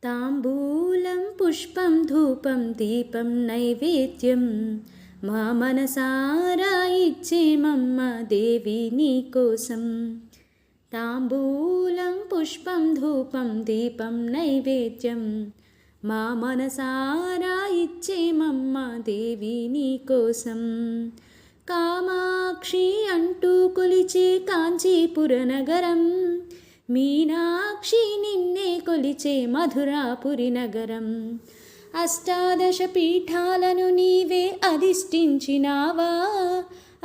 తాంబూలం పుష్పం ధూపం దీపం నైవేద్యం మా మనసారా ఇచ్చేమమ్మ దేవి నీకోసం. తాంబూలం పుష్పం ధూపం దీపం నైవేద్యం మా మనసారా ఇచ్చేమమ్మ దేవి నీకోసం. కామాక్షి అంటూ కొలిచే కాంచీపుర నగరం, మీనాక్షి నిన్నే కొలిచే మధురాపురి నగరం. అష్టాదశ పీఠాలను నీవే అధిష్ఠించినావా,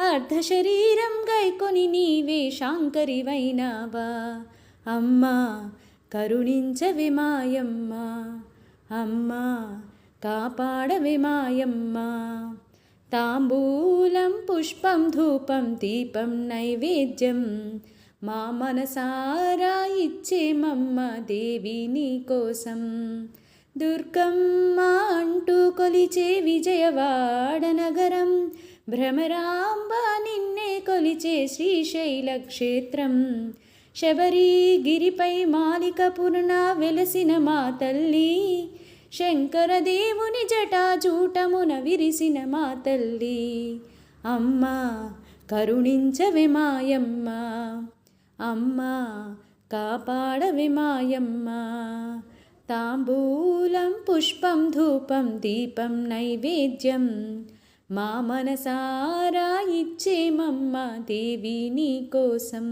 అర్ధ శరీరం గైకొని నీవే శాంకరివైనావా. అమ్మా కరుణించవే మాయమ్మ, అమ్మా కాపాడవే మాయమ్మ. తాంబూలం పుష్పం ధూపం దీపం నైవేద్యం మా మనసారా ఇచ్చేమమ్మ దేవి నీకోసం. దుర్గమ్మ అంటూ కొలిచే విజయవాడ నగరం, భ్రమరాంబ నిన్నే కొలిచే శ్రీశైల క్షేత్రం. శబరిగిరిపై మాలికపుర్న వెలసిన మా తల్లి, శంకరదేవుని జటాజూటమున విరిసిన మా తల్లి. అమ్మా కరుణించవే మాయమ్మ, అమ్మా కాపాడవే మాయమ్మ. తాంబూలం పుష్పం ధూపం దీపం నైవేద్యం మా మనసారా ఇచ్చేమమ్మ దేవి నీకోసం.